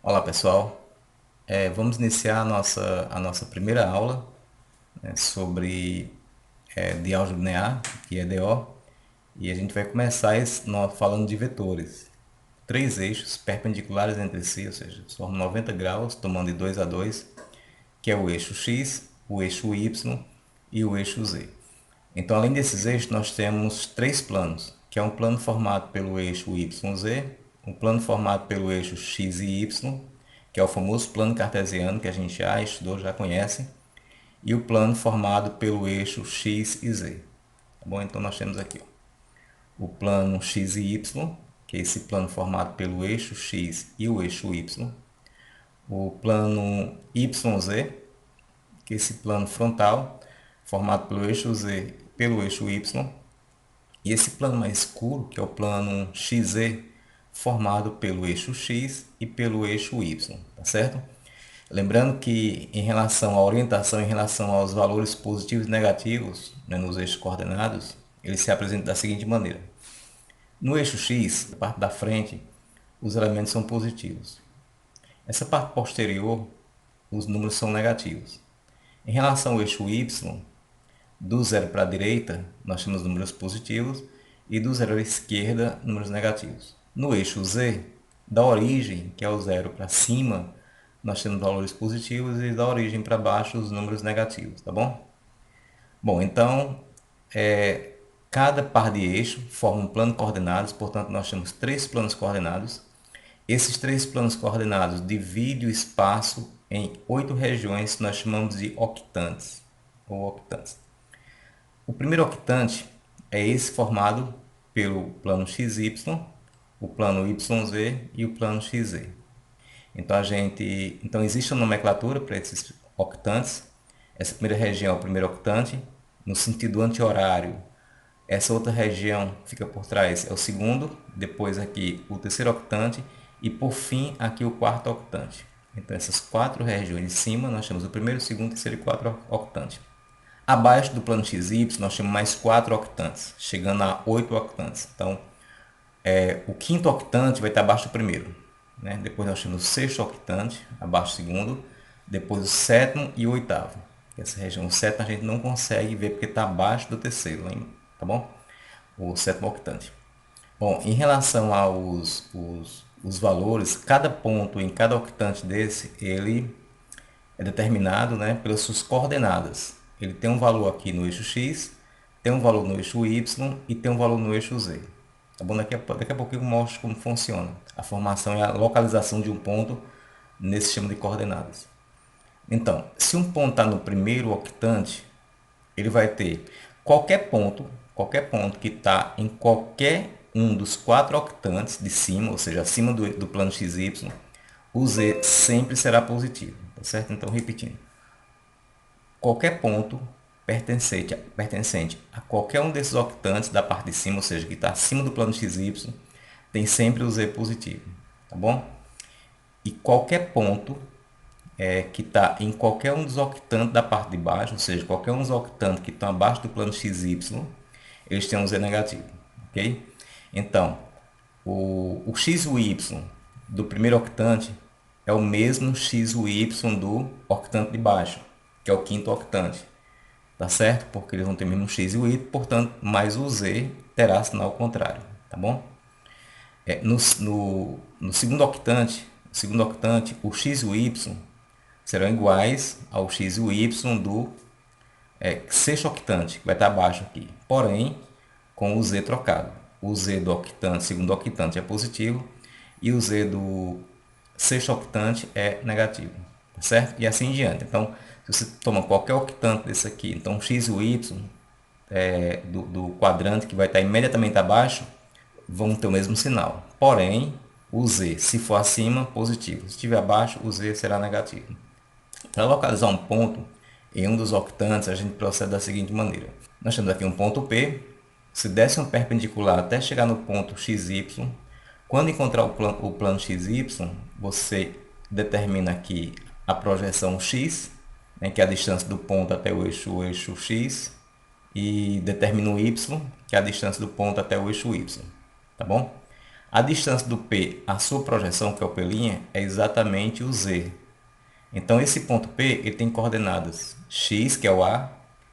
Olá pessoal, vamos iniciar a nossa primeira aula, né, sobre de álgebra linear, que é DO, e a gente vai começar falando de vetores. Três eixos perpendiculares entre si, ou seja, formam 90 graus, tomando de 2 a 2, que é o eixo X, o eixo Y e o eixo Z. Então, além desses eixos, nós temos três planos, que é um plano formado pelo eixo YZ, um plano formado pelo eixo X e Y, que é o famoso plano cartesiano que a gente já estudou, já conhece, e o plano formado pelo eixo X e Z. Tá bom? Então, nós temos aqui o plano X e Y, que é esse plano formado pelo eixo X e o eixo Y, o plano YZ, que é esse plano frontal, formado pelo eixo Z e pelo eixo Y, e esse plano mais escuro, que é o plano XZ, formado pelo eixo X e pelo eixo Y, tá certo? Lembrando que em relação à orientação, em relação aos valores positivos e negativos, né, nos eixos coordenados, ele se apresenta da seguinte maneira. No eixo X, na parte da frente, os elementos são positivos. Essa parte posterior, os números são negativos. Em relação ao eixo Y, do zero para a direita, nós temos números positivos e do zero à esquerda, números negativos. No eixo Z, da origem, que é o zero para cima, nós temos valores positivos e da origem para baixo, os números negativos, tá bom? Bom, então, é, cada par de eixo forma um plano de coordenadas, portanto, nós temos três planos coordenados. Esses três planos coordenados dividem o espaço em 8 regiões que nós chamamos de octantes, ou octantes. O primeiro octante é esse formado pelo plano XY, o plano YZ e o plano XZ. Então existe uma nomenclatura para esses octantes. Essa primeira região é o primeiro octante, no sentido anti-horário. Essa outra região que fica por trás é o segundo, depois aqui o terceiro octante e por fim aqui o quarto octante. Então essas quatro regiões de cima nós temos o primeiro, o segundo, o terceiro e quarto octante. Abaixo do plano XY, nós temos mais 4 octantes, chegando a 8 octantes. Então, o quinto octante vai estar abaixo do primeiro. Né? Depois nós temos o sexto octante, abaixo do segundo. Depois o sétimo e o oitavo. Essa região, o sétimo, a gente não consegue ver porque está abaixo do terceiro, lembra? Tá bom? O sétimo octante. Bom, em relação aos os valores, cada ponto em cada octante desse, ele é determinado, né, pelas suas coordenadas. Ele tem um valor aqui no eixo X, tem um valor no eixo Y e tem um valor no eixo Z. Tá bom? Daqui a pouco eu mostro como funciona a formação e a localização de um ponto nesse sistema de coordenadas. Então, se um ponto está no primeiro octante, ele vai ter qualquer ponto que está em qualquer um dos quatro octantes de cima, ou seja, acima do plano XY, o Z sempre será positivo, tá certo? Então, repetindo, qualquer ponto pertencente a qualquer um desses octantes da parte de cima, ou seja, que está acima do plano XY, tem sempre o Z positivo, tá bom? E qualquer ponto que está em qualquer um dos octantes da parte de baixo, ou seja, qualquer um dos octantes que estão abaixo do plano XY, eles têm um Z negativo, ok? Então, o X e o Y do primeiro octante é o mesmo X e o Y do octante de baixo, que é o quinto octante. Tá certo? Porque eles vão ter o mesmo X e o Y, portanto, mais o Z terá sinal contrário, tá bom? No segundo octante, o X e o Y serão iguais ao X e o Y do sexto octante, que vai estar abaixo aqui. Porém, com o Z trocado. O Z do octante, segundo octante é positivo e o Z do sexto octante é negativo, tá certo? E assim em diante. Então, se você toma qualquer octante desse aqui, então x e o y do quadrante que vai estar imediatamente abaixo, vão ter o mesmo sinal. Porém, o Z, se for acima, positivo. Se estiver abaixo, o Z será negativo. Para localizar um ponto em um dos octantes, a gente procede da seguinte maneira. Nós temos aqui um ponto P. Se desce um perpendicular até chegar no ponto XY, quando encontrar o plano XY, você determina aqui a projeção X, né, que é a distância do ponto até o eixo X, e determina o Y, que é a distância do ponto até o eixo Y. Tá bom? A distância do P, a sua projeção, que é o P', é exatamente o Z. Então, esse ponto P ele tem coordenadas x, que é o A,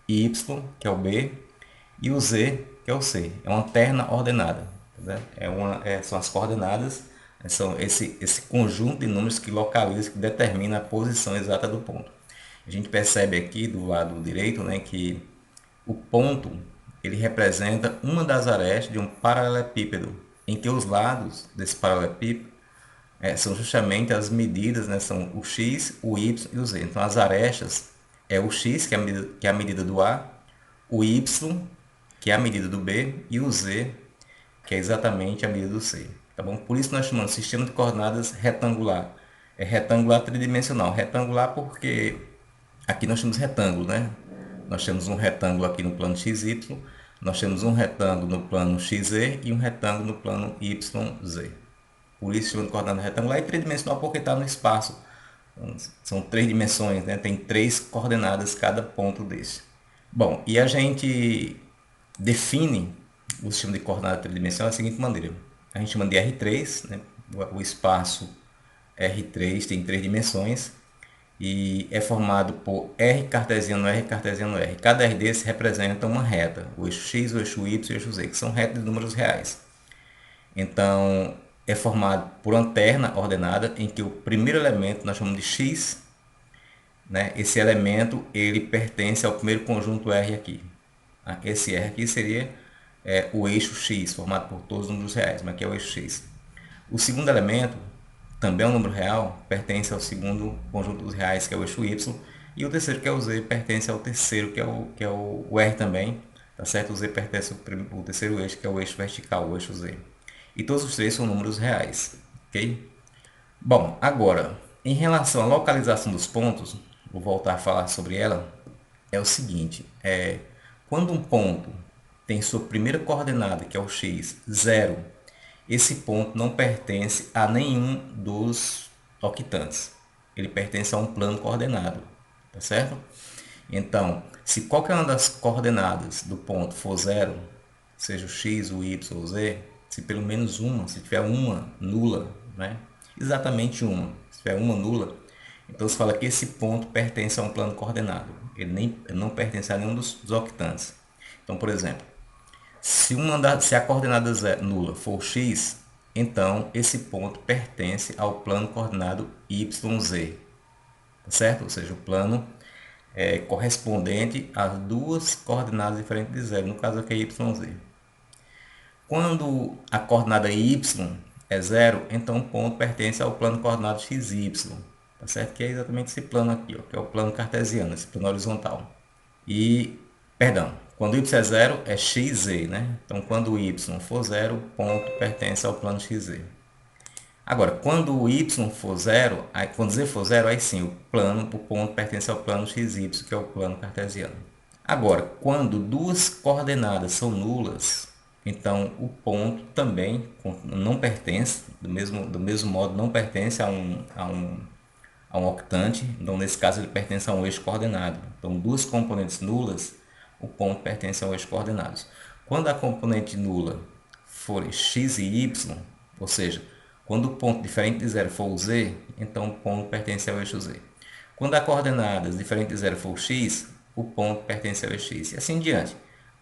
y, que é o B, e o Z, que é o C. É uma terna ordenada. Tá? São as coordenadas, são esse conjunto de números que localiza, que determina a posição exata do ponto. A gente percebe aqui do lado direito, né, que o ponto ele representa uma das arestas de um paralelepípedo, em que os lados desse paralelepípedo são justamente as medidas, né? São o x, o y e o z. Então as arestas é o x, que é a medida do A, o y, que é a medida do B, e o z, que é exatamente a medida do C. Tá bom? Por isso nós chamamos de sistema de coordenadas retangular. É retangular tridimensional. Retangular porque aqui nós temos retângulo, né? Nós temos um retângulo aqui no plano XY, nós temos um retângulo no plano XZ e um retângulo no plano YZ. Por isso chama de coordenada retangular e tridimensional porque está no espaço. Então, são três dimensões, né? Tem três coordenadas cada ponto desse. Bom, e a gente define o sistema de coordenada tridimensional da seguinte maneira. A gente chama de R3, né? O espaço R3 tem três dimensões e é formado por R cartesiano, R cartesiano, R. Cada R desse representa uma reta, o eixo X, o eixo Y e o eixo Z, que são retas de números reais. Então, é formado por uma terna ordenada em que o primeiro elemento nós chamamos de X, né? Esse elemento ele pertence ao primeiro conjunto R aqui. Esse R aqui seria o eixo X, formado por todos os números reais, mas aqui é o eixo X. O segundo elemento, também é um número real, pertence ao segundo conjunto dos reais, que é o eixo Y, e o terceiro, que é o Z, pertence ao terceiro, que é o R também, tá certo? O Z pertence ao terceiro eixo, que é o eixo vertical, o eixo Z. E todos os três são números reais, ok? Bom, agora, em relação à localização dos pontos, vou voltar a falar sobre ela, é o seguinte, quando um ponto tem sua primeira coordenada, que é o x, 0, esse ponto não pertence a nenhum dos octantes. Ele pertence a um plano coordenado, tá certo? Então, se qualquer uma das coordenadas do ponto for 0, seja o x, o y ou o z, se pelo menos uma, se tiver uma nula, né? Exatamente uma, se tiver uma nula, então se fala que esse ponto pertence a um plano coordenado. Ele não pertence a nenhum dos octantes. Então, por exemplo, se a coordenada nula for x, então esse ponto pertence ao plano coordenado YZ, tá certo? Ou seja, o plano correspondente às duas coordenadas diferentes de zero, no caso aqui é YZ. Quando a coordenada y é zero, então o ponto pertence ao plano coordenado XY, tá certo? Que é exatamente esse plano aqui, ó, que é o plano cartesiano, esse plano horizontal. E, perdão, quando y é zero é xz, né? Então quando y for zero, o ponto pertence ao plano xz. Agora, quando o y for zero, quando z for zero, aí sim, o ponto pertence ao plano xy, que é o plano cartesiano. Agora, quando duas coordenadas são nulas, então o ponto também não pertence, do mesmo modo, não pertence a um octante, então nesse caso ele pertence a um eixo coordenado. Então, duas componentes nulas, o ponto pertence a um eixo coordenado. Quando a componente nula for x e y, ou seja, quando o ponto diferente de zero for o z, então o ponto pertence ao eixo z. Quando a coordenadas diferente de zero for o x, o ponto pertence ao eixo x. E assim em diante.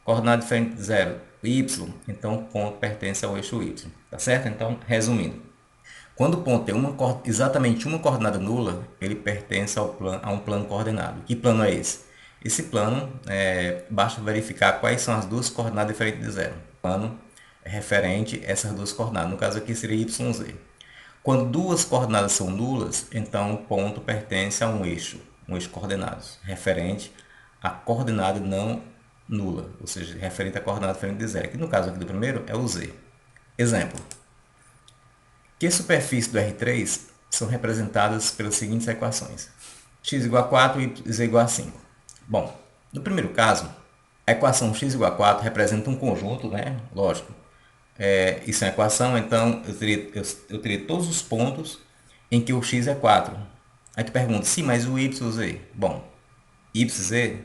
Coordenada diferente de zero, y, então o ponto pertence ao eixo y. Tá certo? Então, resumindo. Quando o ponto tem exatamente uma coordenada nula, ele pertence a um plano coordenado. Que plano é esse? Esse plano, basta verificar quais são as duas coordenadas diferentes de zero. O plano é referente a essas duas coordenadas. No caso aqui seria YZ. Quando duas coordenadas são nulas, então o ponto pertence a um eixo coordenado, referente à coordenada não nula, ou seja, referente à coordenada diferente de zero. Que no caso aqui do primeiro é o Z. Exemplo. Que superfícies do R3 são representadas pelas seguintes equações: x igual a 4 e z igual a 5. Bom, no primeiro caso, a equação x igual a 4 representa um conjunto, né? Lógico. Isso é uma equação, então eu teria todos os pontos em que o x é 4. Aí tu pergunta, sim, mas o y e o z? Bom, y e z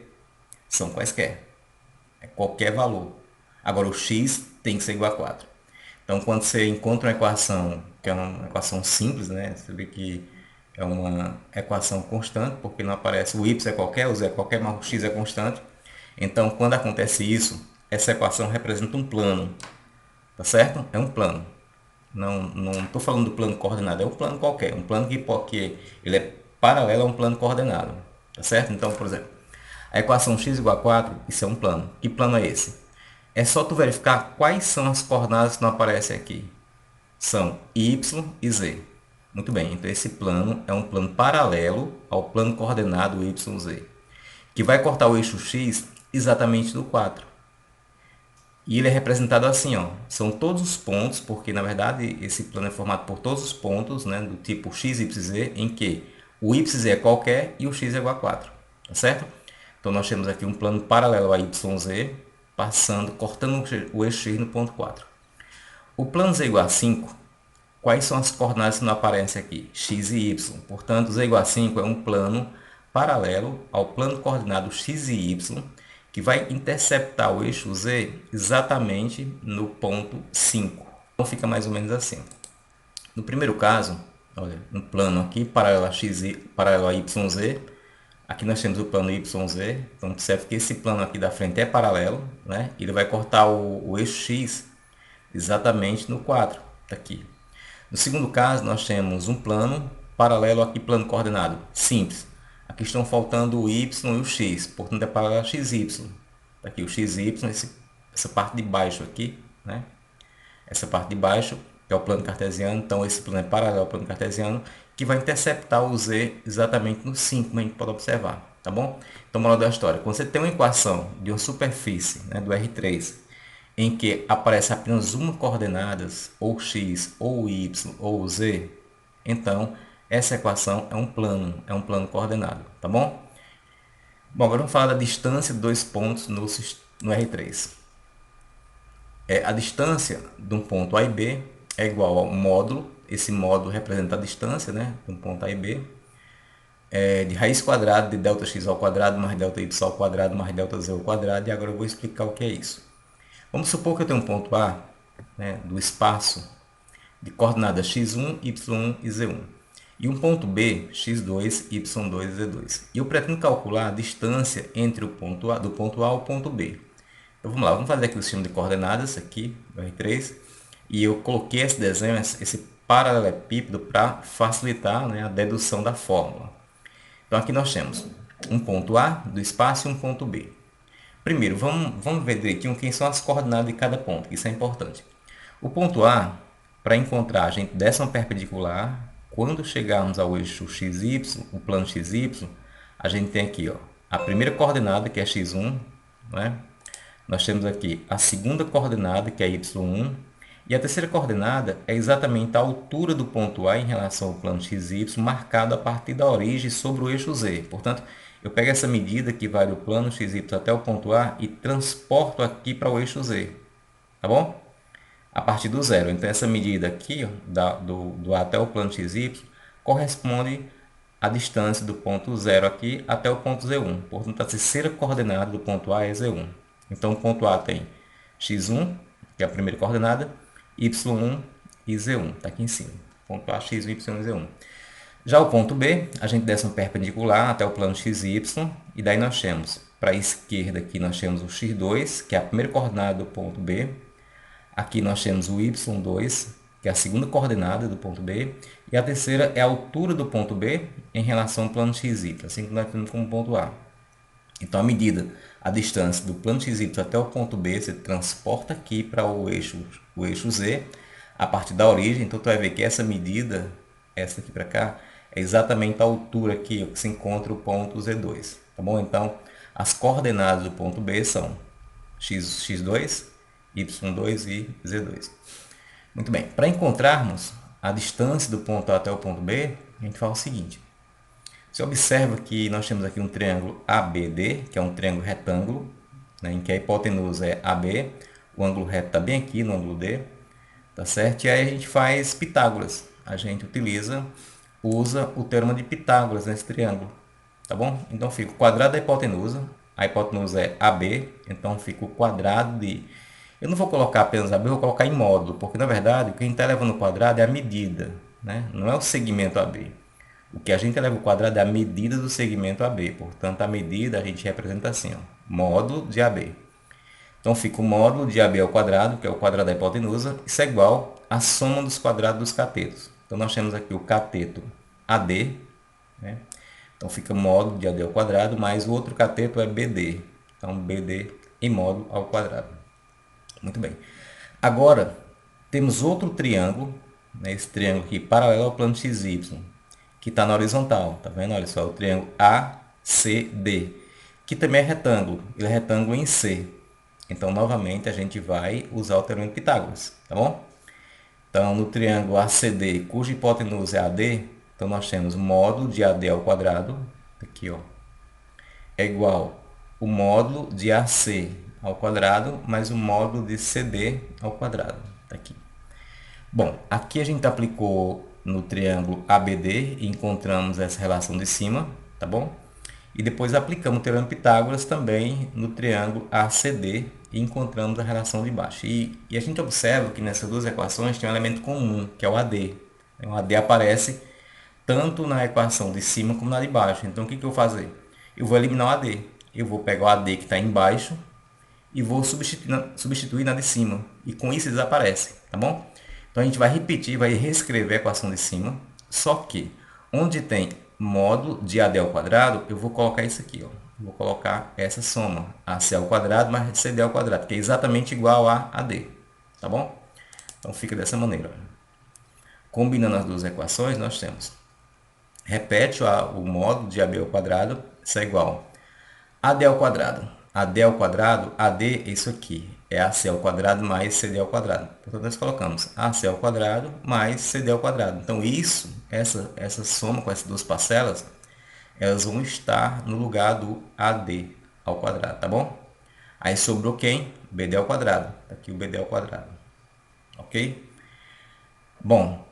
são quaisquer. É qualquer valor. Agora o x tem que ser igual a 4. Então, quando você encontra uma equação, que é uma equação simples, né? Você vê que é uma equação constante, porque não aparece o y é qualquer, o z é qualquer, mas o x é constante. Então, quando acontece isso, essa equação representa um plano, tá certo? É um plano. Não estou falando do plano coordenado, é um plano qualquer, um plano que ele é paralelo a um plano coordenado, tá certo? Então, por exemplo, a equação x igual a 4, isso é um plano. Que plano é esse? É só tu verificar quais são as coordenadas que não aparecem aqui. São y e z. Muito bem, então esse plano é um plano paralelo ao plano coordenado yz, que vai cortar o eixo x exatamente do 4. E ele é representado assim, ó. São todos os pontos, porque na verdade esse plano é formado por todos os pontos, né, do tipo x, y, z, em que o yz é qualquer e o x é igual a 4, tá certo? Então nós temos aqui um plano paralelo a yz, passando, cortando o eixo x no ponto 4. O plano z igual a 5, quais são as coordenadas que não aparecem aqui? X e y. Portanto, z igual a 5 é um plano paralelo ao plano coordenado x e y, que vai interceptar o eixo z exatamente no ponto 5. Então fica mais ou menos assim. No primeiro caso, olha, um plano aqui paralelo a x e paralelo a yz. Aqui nós temos o plano yz. Então observe que esse plano aqui da frente é paralelo, né? Ele vai cortar o eixo x exatamente no 4, tá aqui. No segundo caso, nós temos um plano paralelo aqui, plano coordenado simples. Aqui estão faltando o y e o x, portanto é paralelo a xy. Tá aqui o xy, essa parte de baixo aqui, né? Essa parte de baixo é o plano cartesiano, então esse plano é paralelo ao plano cartesiano, que vai interceptar o z exatamente no 5, como a gente pode observar, tá bom? Então, moral da história, quando você tem uma equação de uma superfície, né, do R3, em que aparece apenas uma coordenada, ou x, ou y, ou z, então essa equação é um plano coordenado, tá bom? Bom, agora vamos falar da distância de dois pontos no R3. A distância de um ponto A e B é igual ao módulo, esse módulo representa a distância, né, de um ponto A e B, de raiz quadrada de ΔX ao quadrado mais ΔY ao quadrado mais ΔZ ao quadrado, e agora eu vou explicar o que é isso. Vamos supor que eu tenho um ponto A, né, do espaço de coordenadas x1, y1 e z1. E um ponto B, x2, y2 e z2. E eu pretendo calcular a distância entre o ponto A, do ponto A ao ponto B. Então vamos lá, vamos fazer aqui o sistema de coordenadas aqui, do R3. E eu coloquei esse desenho, esse paralelepípedo, para facilitar, né, a dedução da fórmula. Então aqui nós temos um ponto A do espaço e um ponto B. Primeiro, vamos ver direitinho quem são as coordenadas de cada ponto, isso é importante. O ponto A, para encontrar, a gente desce uma perpendicular. Quando chegarmos ao eixo XY, o plano XY, a gente tem aqui, ó, a primeira coordenada, que é x1, né? Nós temos aqui a segunda coordenada, que é y1, e a terceira coordenada é exatamente a altura do ponto A em relação ao plano XY, marcado a partir da origem sobre o eixo Z. Portanto, eu pego essa medida que vai do plano XY até o ponto A e transporto aqui para o eixo Z. Tá bom? A partir do zero. Então, essa medida aqui, ó, do A até o plano XY, corresponde à distância do ponto 0 aqui até o ponto Z1. Portanto, a terceira coordenada do ponto A é Z1. Então, o ponto A tem x1, que é a primeira coordenada, y1 e z1. Está aqui em cima. Ponto A, x1, y1 e z1. Já o ponto B, a gente desce um perpendicular até o plano xy, e daí nós temos, para a esquerda aqui, nós temos o x2, que é a primeira coordenada do ponto B. Aqui nós temos o y2, que é a segunda coordenada do ponto B. E a terceira é a altura do ponto B em relação ao plano xy, assim que nós temos como ponto A. Então, a distância do plano XY até o ponto B, você transporta aqui para o eixo Z, a partir da origem. Então, tu vai ver que essa medida, essa aqui para cá, é exatamente a altura aqui que se encontra o ponto Z2. Tá bom? Então, as coordenadas do ponto B são x2, y2 e z2. Muito bem, para encontrarmos a distância do ponto A até o ponto B, a gente faz o seguinte. Você observa que nós temos aqui um triângulo ABD, que é um triângulo retângulo, né, em que a hipotenusa é AB, o ângulo reto está bem aqui no ângulo D, tá certo? E aí a gente faz Pitágoras. A gente usa o teorema de Pitágoras nesse triângulo, tá bom? Então fica o quadrado da hipotenusa, a hipotenusa é AB, então fica o quadrado de Eu não vou colocar apenas AB, eu vou colocar em módulo, porque na verdade o que a gente está levando ao quadrado é a medida, né? Não é o segmento AB. O que a gente leva ao quadrado é a medida do segmento AB. Portanto, a medida a gente representa assim, ó, módulo de AB. Então fica o módulo de AB ao quadrado, que é o quadrado da hipotenusa, isso é igual à soma dos quadrados dos catetos. Então nós temos aqui o cateto AD, né? Então fica módulo de AD ao quadrado, mais o outro cateto é BD. Então BD em módulo ao quadrado. Muito bem. Agora, temos outro triângulo, né, esse triângulo aqui, paralelo ao plano XY, que está na horizontal. Tá vendo? Olha só, o triângulo ACD, que também é retângulo. Ele é retângulo em C. Então, novamente, a gente vai usar o teorema de Pitágoras, tá bom? Então, no triângulo ACD, cuja hipotenusa é AD, então nós temos módulo de AD ao quadrado, aqui, ó, é igual o módulo de AC ao quadrado mais o módulo de CD ao quadrado. Tá aqui. Bom, aqui a gente aplicou no triângulo ABD e encontramos essa relação de cima, tá bom? E depois aplicamos o teorema de Pitágoras também no triângulo ACD e encontramos a relação de baixo. E a gente observa que nessas duas equações tem um elemento comum, que é o AD. O AD aparece tanto na equação de cima como na de baixo. Então o que eu vou fazer? Eu vou eliminar o AD. Eu vou pegar o AD que está embaixo e vou substituir na de cima. E com isso desaparece, tá bom? Então a gente vai repetir, vai reescrever a equação de cima, só que onde tem módulo de AD ao quadrado, eu vou colocar isso aqui, ó. Vou colocar essa soma, AC ao quadrado mais CD ao quadrado, que é exatamente igual a AD, tá bom? Então fica dessa maneira. Combinando as duas equações, nós temos, repete o módulo de AB ao quadrado, isso é igual AD ao quadrado. AD ao quadrado, AD é isso aqui, é AC ao quadrado mais CD ao quadrado. Portanto, nós colocamos AC ao quadrado mais CD ao quadrado. Então, isso, essa soma com essas duas parcelas, elas vão estar no lugar do AD ao quadrado, tá bom? Aí sobrou quem? BD ao quadrado. Tá aqui o BD ao quadrado. Ok? Bom,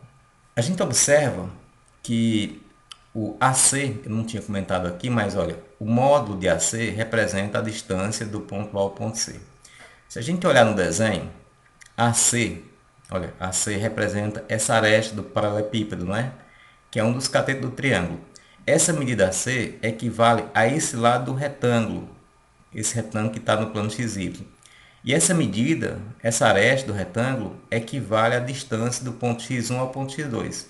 a gente observa que o AC, eu não tinha comentado aqui, mas olha, o módulo de AC representa a distância do ponto A ao ponto C. Se a gente olhar no desenho, AC, olha, AC representa essa aresta do paralelepípedo, não é? Que é um dos catetos do triângulo. Essa medida AC equivale a esse lado do retângulo, esse retângulo que está no plano XY. E essa medida, essa aresta do retângulo, equivale à distância do ponto x1 ao ponto x2.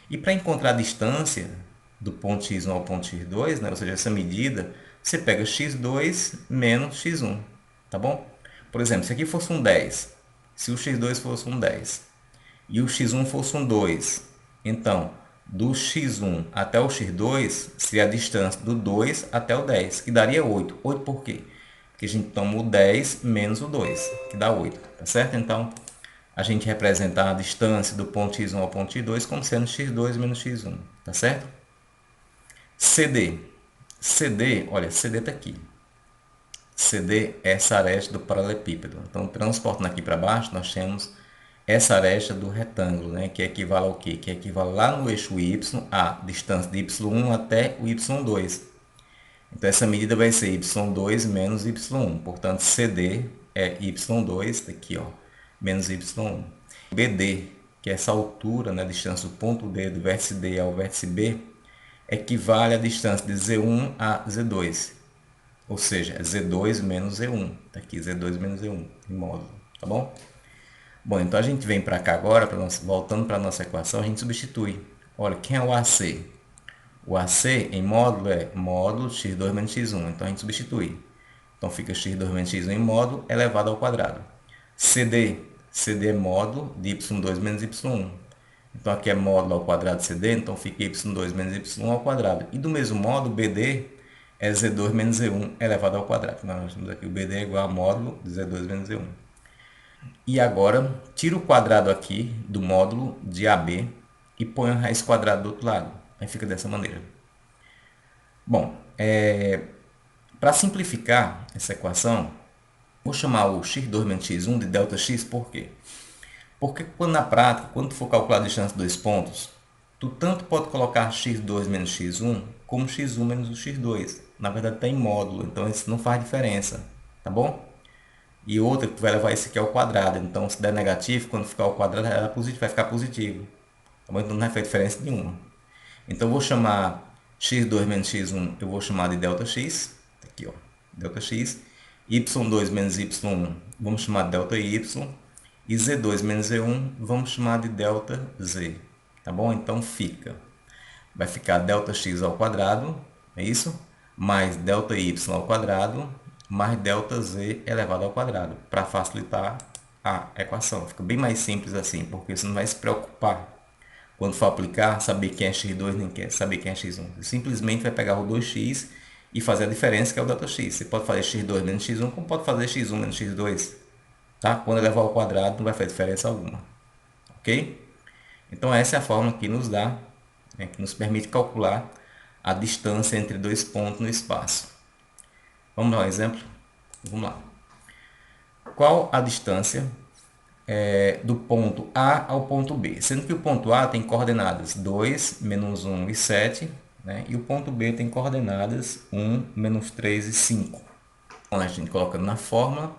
E para encontrar a distância do ponto x1 ao ponto x2, né, ou seja, essa medida, você pega x2 menos x1, tá bom? Por exemplo, se aqui fosse um 10, se o x2 fosse um 10 e o x1 fosse um 2, então do x1 até o x2 seria a distância do 2 até o 10, que daria 8. 8 por quê? Porque a gente toma o 10 menos o 2, que dá 8, tá certo? Então, a gente representa a distância do ponto x1 ao ponto x2 como sendo x2 menos x1, tá certo? CD. CD, olha, CD está aqui. CD é essa aresta do paralelepípedo. Então, transportando aqui para baixo, nós temos essa aresta do retângulo, né? Que equivale ao quê? Que equivale lá no eixo y a distância de y1 até o y2. Então, essa medida vai ser y2 menos y1. Portanto, CD é y2, tá aqui, ó, menos y1. BD, que é essa altura, né, a distância do ponto D do vértice D ao vértice B, equivale à distância de Z1 a Z2. Ou seja, é Z2 menos Z1. Tá aqui, Z2 menos Z1, em módulo, tá bom? Bom, então a gente vem para cá agora, voltando para a nossa equação, a gente substitui. Olha, quem é o AC? O AC em módulo é módulo x2 menos x1. Então a gente substitui. Então fica x2 menos x1 em módulo elevado ao quadrado. CD. CD é módulo de y2 menos y1. Então aqui é módulo ao quadrado de CD, então fica y2 menos y1 ao quadrado. E do mesmo modo, BD é Z2 menos Z1 elevado ao quadrado. Nós temos aqui o BD é igual a módulo de Z2 menos Z1. E agora, tira o quadrado aqui do módulo de AB e põe a raiz quadrada do outro lado. Aí fica dessa maneira. Bom, para simplificar essa equação, vou chamar o x2 menos x1 de ΔX, por quê? Porque quando na prática, quando tu for calcular a distância dos pontos, tu tanto pode colocar x2 menos x1, como x1 menos o x2. Na verdade está em módulo, então isso não faz diferença, tá bom? e outra que vai levar esse aqui ao quadrado. Então, se der negativo, quando ficar ao quadrado, vai ficar positivo. Tá bom? Então, não vai fazer diferença nenhuma. Então, eu vou chamar x2 menos x1, eu vou chamar de delta x. Aqui, ó, delta x. y2 menos y1, vamos chamar de delta y. E z2 menos z1, vamos chamar de delta z. Tá bom? Então, vai ficar delta x ao quadrado, é isso? Mais delta y ao quadrado, mais delta z elevado ao quadrado, para facilitar a equação. Fica bem mais simples assim, porque você não vai se preocupar quando for aplicar, saber quem é x2, nem quer saber quem é x1. Você simplesmente vai pegar o 2x e fazer a diferença, que é o delta x. Você pode fazer x2 menos x1, como pode fazer x1 menos x2. Tá? Quando elevar ao quadrado, não vai fazer diferença alguma. Ok? Então essa é a forma que nos dá, né, que nos permite calcular a distância entre dois pontos no espaço. Vamos dar um exemplo? Vamos lá. Qual a distância do ponto A ao ponto B? Sendo que o ponto A tem coordenadas 2, menos 1 e 7, né? E o ponto B tem coordenadas 1, menos 3 e 5. Então, a gente colocando na fórmula,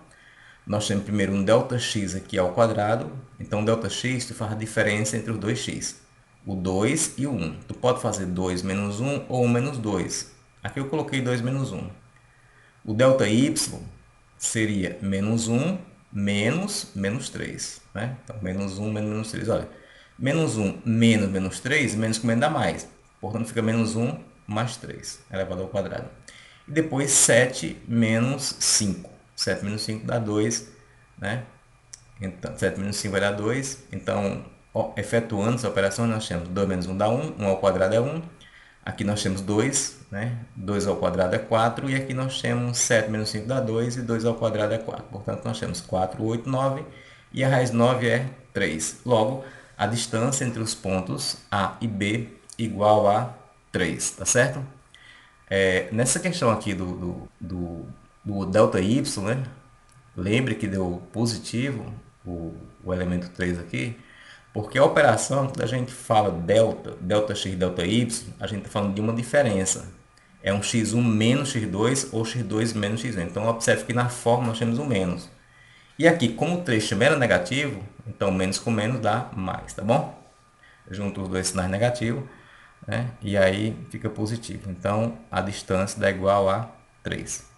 nós temos primeiro um ΔX aqui ao quadrado. Então, ΔX tu faz a diferença entre os dois x. O 2 e o 1. Tu pode fazer 2 menos 1 ou 1 menos 2. Aqui eu coloquei 2 menos 1. O ΔY seria menos 1 menos 3. Né? Então, menos 1 menos 3. Olha, menos 1 menos 3, menos com menos dá mais. Portanto, fica menos 1 mais 3 elevado ao quadrado. E depois 7 menos 5. 7 menos 5 dá 2, né? Então, 7 menos 5 vai dar 2. Então, ó, efetuando essa operação, nós temos 2 menos 1 dá 1. 1 ao quadrado é 1. Aqui nós temos 2, né? 2 ao quadrado é 4. E aqui nós temos 7 menos 5 dá 2. E 2 ao quadrado é 4. Portanto, nós temos 4, 8, 9. E a raiz 9 é 3. Logo, a distância entre os pontos A e B igual a 3. Tá certo? Nessa questão aqui do ΔY, né? Lembre que deu positivo o elemento 3 aqui, porque a operação, quando a gente fala ΔX, ΔY, a gente está falando de uma diferença. É um x1 menos x2 ou x2 menos x1. Então, observe que na fórmula nós temos um menos. E aqui, como o 3 também era negativo, então menos com menos dá mais, tá bom? Junto os dois sinais negativos, né? E aí fica positivo. Então, a distância dá igual a 3.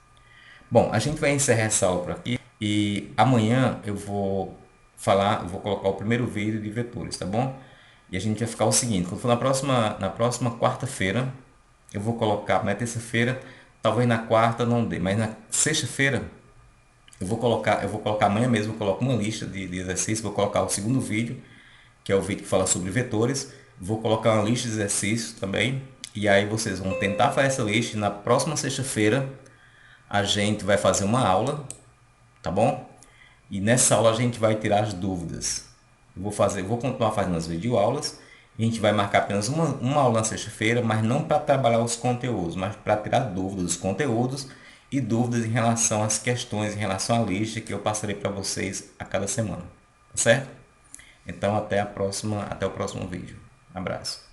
Bom, a gente vai encerrar essa aula por aqui e amanhã eu vou colocar o primeiro vídeo de vetores, tá bom? E a gente vai ficar o seguinte, quando for na próxima quarta-feira, eu vou colocar, na terça-feira, talvez na quarta não dê, mas na sexta-feira eu vou colocar amanhã mesmo, eu coloco uma lista de exercícios, vou colocar o segundo vídeo, que é o vídeo que fala sobre vetores, vou colocar uma lista de exercícios também, e aí vocês vão tentar fazer essa lista e na próxima sexta-feira a gente vai fazer uma aula, tá bom? E nessa aula a gente vai tirar as dúvidas. Eu vou continuar fazendo as videoaulas. A gente vai marcar apenas uma aula na sexta-feira, mas não para trabalhar os conteúdos, mas para tirar dúvidas dos conteúdos e dúvidas em relação às questões, em relação à lista que eu passarei para vocês a cada semana. Tá certo? Então até o próximo vídeo. Abraço.